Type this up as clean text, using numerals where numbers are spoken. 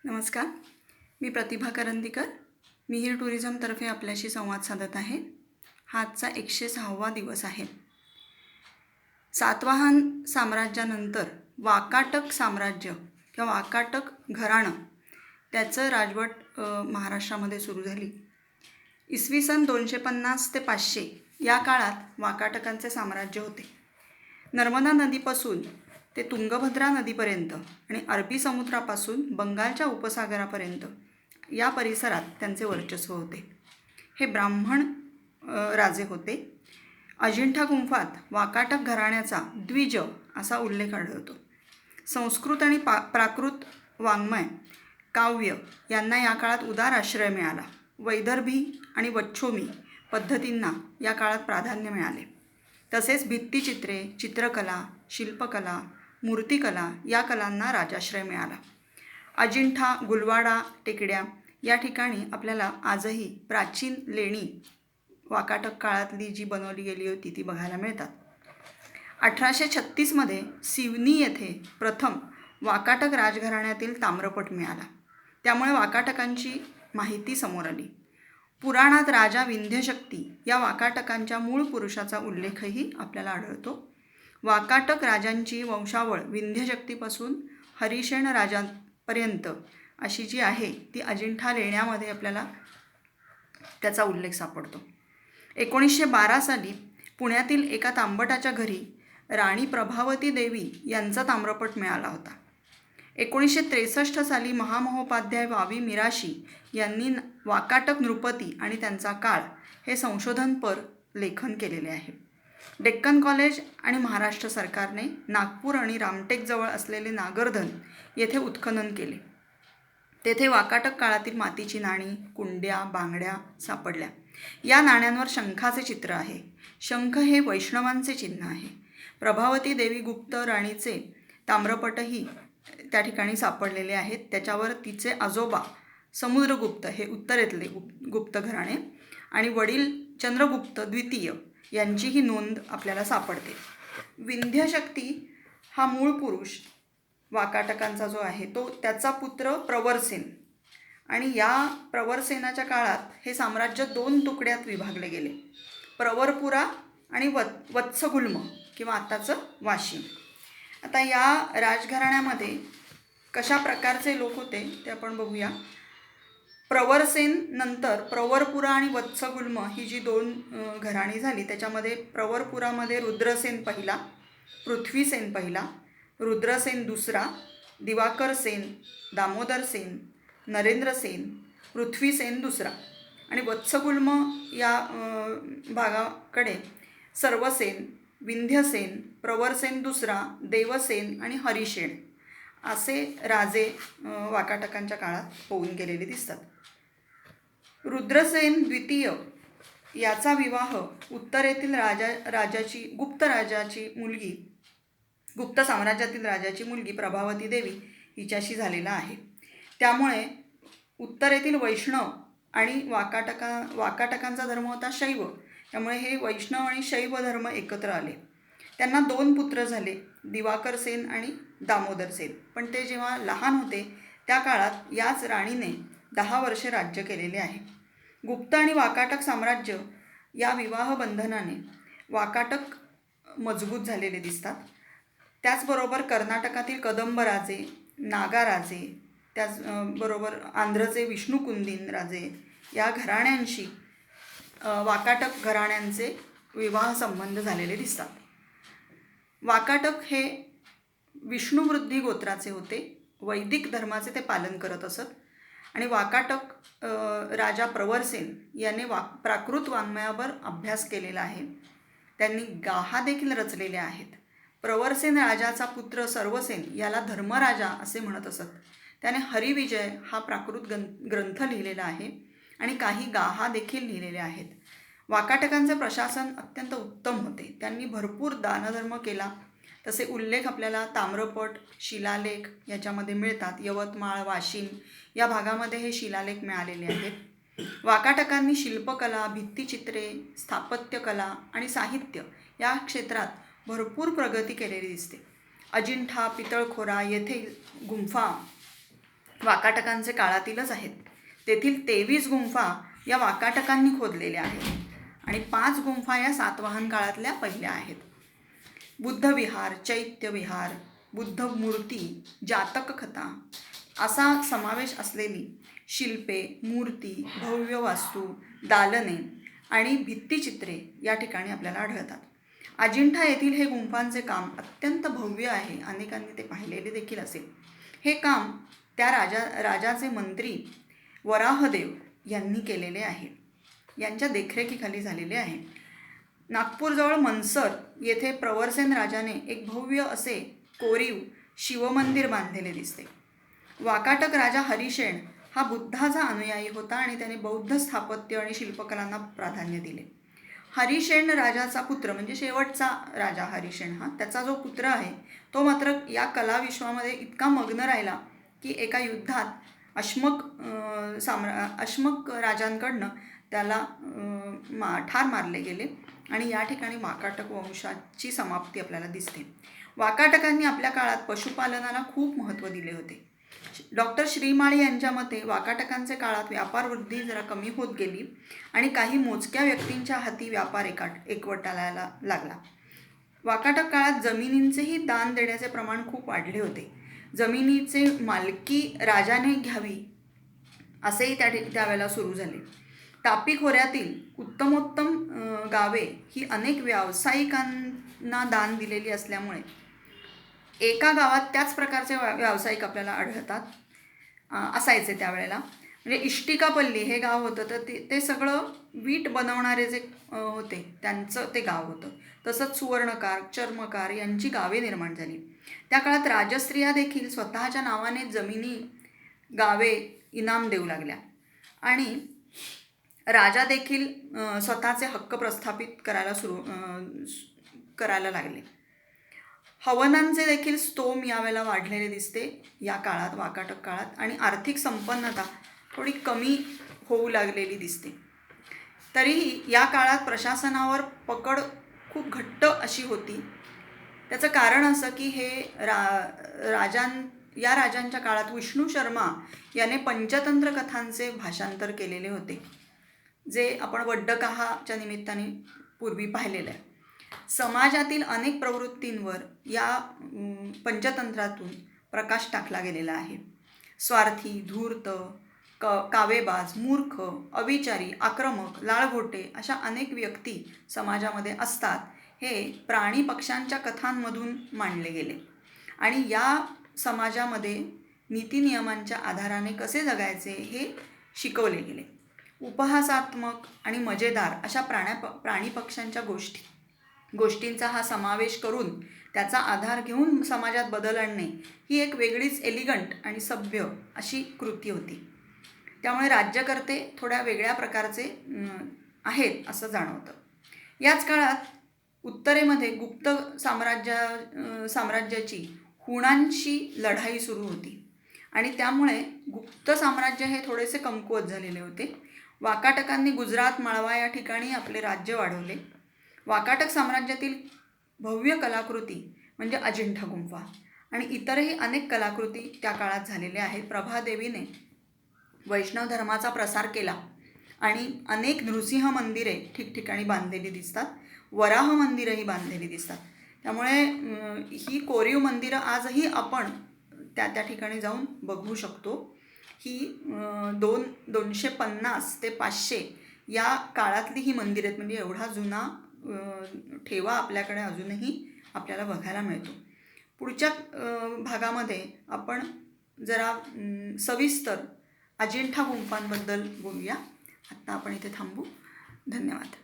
नमस्कार. मी प्रतिभा करंदीकर. मिहीर टुरिझमतर्फे आपल्याशी संवाद साधत आहे. हा आजचा 106वा दिवस आहे. सातवाहन साम्राज्यानंतर वाकाटक साम्राज्य किंवा वाकाटक घराणं त्याचं राजवट महाराष्ट्रामध्ये सुरू झाली. इसवी सन 250 ते 500 या काळात वाकाटकांचे साम्राज्य होते. नर्मदा नदीपासून ते तुंगभद्रा नदीपर्यंत आणि अरबी समुद्रापासून बंगालच्या उपसागरापर्यंत या परिसरात त्यांचे वर्चस्व होते. हे ब्राह्मण राजे होते. अजिंठा गुंफात वाकाटक घराण्याचा द्विज असा उल्लेख आढळतो. संस्कृत आणि प्राकृत वाङ्मय काव्य यांना या काळात उदार आश्रय मिळाला. वैदर्भी आणि वच्छोमी पद्धतींना या काळात प्राधान्य मिळाले. तसेच भित्तिचित्रे, चित्रकला, शिल्पकला, मूर्तिकला या कलांना राजाश्रय मिळाला. अजिंठा, गुलवाडा टेकड्या या ठिकाणी आपल्याला आजही प्राचीन लेणी वाकाटक काळातली जी बनवली गेली होती ती बघायला मिळतात. 1836मध्ये सिवनी येथे प्रथम वाकाटक राजघराण्यातील ताम्रपट मिळाला. त्यामुळे वाकाटकांची माहिती समोर आली. पुराणात राजा विंध्यशक्ती या वाकाटकांच्या मूळ पुरुषाचा उल्लेखही आपल्याला आढळतो. वाकाटक राजांची वंशावळ विंध्यशक्तीपासून हरिशेन राजांपर्यंत अशी जी आहे ती अजिंठा लेण्यामध्ये आपल्याला त्याचा उल्लेख सापडतो. 1912 साली पुण्यातील एका तांबटाच्या घरी राणी प्रभावती देवी यांचा ताम्रपट मिळाला होता. 1963 साली महामहोपाध्याय वावी मिराशी यांनी वाकाटक नृपती आणि त्यांचा काळ हे संशोधनपर लेखन केलेले आहे. डेक्कन कॉलेज आणि महाराष्ट्र सरकारने नागपूर आणि रामटेकजवळ असलेले नागरधन येथे उत्खनन केले. तेथे वाकाटक काळातील मातीची नाणी, कुंड्या, बांगड्या सापडल्या. या नाण्यांवर शंखाचे चित्र आहे. शंख हे वैष्णवांचे चिन्ह आहे. प्रभावती देवी गुप्त राणीचे ताम्रपटही त्या ठिकाणी सापडलेले आहेत. त्याच्यावर तिचे आजोबा समुद्रगुप्त हे उत्तरेतले गुप्त घराणे आणि वडील चंद्रगुप्त द्वितीय यांचीही नोंद आपल्याला सापडते. विंध्यशक्ती हा मूळ पुरुष वाकाटकांचा जो आहे तो त्याचा पुत्र प्रवरसेन आणि या प्रवरसेनाच्या काळात हे साम्राज्य 2 तुकड्यात विभागले गेले. प्रवरपुरा आणि वत्सगुल्म किंवा आत्ताचं वाशिम. आता या राजघराण्यामध्ये कशा प्रकारचे लोक होते ते आपण बघूया. प्रवरसेन नंतर प्रवरपुरा आणि वत्सगुल्म ही जी 2 घराणी झाली त्याच्यामध्ये प्रवरपुरामध्ये रुद्रसेन पहिला, पृथ्वीसेन पहिला, रुद्रसेन दुसरा, दिवाकर सेन, दामोदर सेन, नरेंद्र सेन, पृथ्वीसेन दुसरा आणि वत्सगुल्म या भागाकडे सर्वसेन, विंध्यसेन, प्रवरसेन दुसरा, देवसेन आणि हरिशेन असे राजे वाकाटकांच्या काळात होऊन गेलेले दिसतात. रुद्रसेन द्वितीय याचा विवाह उत्तरेतील गुप्त साम्राज्यातील राजाची मुलगी प्रभावती देवी हिच्याशी झालेला आहे. त्यामुळे उत्तरेतील वैष्णव आणि वाकाटकांचा धर्म होता शैव. त्यामुळे हे वैष्णव आणि शैव धर्म एकत्र आले. त्यांना 2 पुत्र झाले, दिवाकर सेन आणि दामोदर सेन. पण ते जेव्हा लहान होते त्या काळात याच राणीने 10 वर्षे राज्य केलेले आहे. गुप्त आणि वाकाटक साम्राज्य या विवाह बंधनाने वाकाटक मजबूत झालेले दिसतात. त्याचबरोबर कर्नाटकातील कदंब राजे, नागा राजे, त्याचबरोबर आंध्रचे विष्णुकुंदीन राजे या घराण्यांशी वाकाटक घराण्यांचे विवाह संबंध झालेले दिसतात. वाकाटक हे विष्णुवृद्धी गोत्राचे होते. वैदिक धर्माचे ते पालन करत असत आणि वाकाटक राजा प्रवरसेन याने प्राकृत वाङ्मयावर अभ्यास केलेला आहे. त्यांनी गाहा देखील रचलेल्या आहेत. प्रवरसेन राजाचा पुत्र सर्वसेन याला धर्मराजा असे म्हणत असत. त्याने हरिविजय हा प्राकृत ग्रंथ लिहिलेला आहे आणि काही गाहा देखील लिहिलेले आहेत. वाकाटकांचे प्रशासन अत्यंत उत्तम होते. त्यांनी भरपूर दानधर्म केला. तसे उल्लेख आपल्याला ताम्रपट, शिलालेख याच्यामध्ये मिळतात. यवतमाळ, वाशिम या भागामध्ये हे शिलालेख मिळालेले आहेत. वाकाटकांनी शिल्पकला, भित्तिचित्रे, स्थापत्यकला आणि साहित्य या क्षेत्रात भरपूर प्रगती केलेली दिसते. अजिंठा, पितळखोरा येथे गुंफा वाकाटकांचे काळातीलच आहेत. तेथील 23 गुंफा या वाकाटकांनी खोदलेल्या आहेत आणि 5 गुंफा या सातवाहन काळातल्या पहिल्या आहेत. बुद्धविहार, चैत्यविहार, बुद्ध मूर्ती, जातक कथा असा समावेश असलेली शिल्पे, मूर्ती, भव्य वास्तू, दालने आणि भित्तिचित्रे या ठिकाणी आपल्याला आढळतात. अजिंठा येथील हे गुंफांचे काम अत्यंत भव्य आहे. अनेकांनी ते पाहिलेले देखील असेल. हे काम त्या राजाचे मंत्री वराहदेव यांनी केलेले आहे. यांच्या देखरेखीखाली झालेले आहे. नागपूरजवळ मनसर येथे प्रवरसेन राजाने एक भव्य असे कोरीव शिवमंदिर बांधलेले दिसते. वाकाटक राजा हरिशेन हा बुद्धाचा अनुयायी होता आणि त्याने बौद्ध स्थापत्य आणि शिल्पकलांना प्राधान्य दिले. हरिशेन राजाचा पुत्र म्हणजे शेवटचा राजा हरिशेन त्याचा जो पुत्र आहे तो मात्र या कलाविश्वामध्ये इतका मग्न राहिला की एका युद्धात अश्मक राजांकडनं त्याला ठार मारले गेले आणि या ठिकाणी वाकाटक वंशाची समाप्ती आपल्याला दिसते. वाकाटकांनी आपल्या काळात पशुपालनाला खूप महत्त्व दिले होते. डॉक्टर श्रीमाळी यांच्या मते वाकाटकांच्या काळात व्यापार वृद्धी जरा कमी होत गेली आणि काही मोजक्या व्यक्तींच्या हाती व्यापार एकवटायला लागला. वाकाटक काळात जमिनींचेही दान देण्याचे प्रमाण खूप वाढले होते. जमिनीचे मालकी राजाने घ्यावी असेही त्यावेळेला सुरू झाले. तापी खोऱ्यातील उत्तमोत्तम गावे ही अनेक व्यावसायिकांना दान दिलेली असल्यामुळे एका गावात त्याच प्रकारचे व्यावसायिक आपल्याला असायचे त्यावेळेला. म्हणजे इष्टिकापल्ली हे गाव होतं तर ते सगळं वीट बनवणारे जे होते त्यांचं ते गाव होतं. तसंच सुवर्णकार, चर्मकार यांची गावे निर्माण झाली. त्या काळात राजस्त्रिया देखील स्वतःच्या नावाने जमिनी, गावे इनाम देऊ लागल्या आणि राजा देखील स्वतःचे हक्क प्रस्थापित करायला लागले. हवनांचे देखील स्तोम यावेळेला वाढलेले दिसते या काळात, वाकाटक काळात, आणि आर्थिक संपन्नता थोडी कमी होऊ लागलेली दिसते. तरीही या काळात प्रशासनावर पकड खूप घट्ट अशी होती. त्याचं कारण असं की हे या राजांच्या काळात विष्णू शर्मा याने पंचतंत्र कथांचे भाषांतर केलेले होते, जे आपण वड्डकाहाच्या निमित्ताने पूर्वी पाहिलेलं आहे. समाजातील अनेक प्रवृत्तींवर या पंचतंत्रातून प्रकाश टाकला गेलेला आहे. स्वार्थी, धूर्त, कावेबाज, मूर्ख, अविचारी, आक्रमक, लाळघोटे अशा अनेक व्यक्ती समाजामध्ये असतात हे प्राणी पक्ष्यांच्या कथांमधून मांडले गेले आणि या समाजामध्ये नीतिनियमांच्या आधाराने कसे जगायचे हे शिकवले गेले. उपहासात्मक आणि मजेदार अशा प्राणी पक्ष्यांच्या गोष्टींचा हा समावेश करून त्याचा आधार घेऊन समाजात बदल आणणे ही एक वेगळीच एलिगंट आणि सभ्य अशी कृती होती. त्यामुळे राज्यकर्ते थोड्या वेगळ्या प्रकारचे आहेत असं जाणवतं. याच काळात उत्तरेमध्ये गुप्त साम्राज्याची हुणांशी लढाई सुरू होती आणि त्यामुळे गुप्त साम्राज्य हे थोडेसे कमकुवत झालेले होते. वाकाटकांनी गुजरात, माळवा या ठिकाणी आपले राज्य वाढवले. वाकाटक साम्राज्यातील भव्य कलाकृती म्हणजे अजिंठा गुंफा आणि इतरही अनेक कलाकृती त्या काळात झालेल्या आहेत. प्रभादेवीने वैष्णव धर्माचा प्रसार केला आणि अनेक नृसिंह मंदिरे ठिकठिकाणी बांधलेली दिसतात. वराह मंदिरंही बांधलेली दिसतात. त्यामुळे ही कोरीव मंदिरं आजही आपण त्या ठिकाणी जाऊन बघू शकतो. ही 250 ते 500 या काळातली ही मंदिरं आहेत. म्हणजे एवढा जुना ठेवा आपल्याकडे अजूनही आपल्याला बघायला मिळतो. पुढच्या भागामध्ये आपण जरा सविस्तर अजिंठा गुंफांबद्दल बोलूया. आत्ता आपण इथे थांबू. धन्यवाद.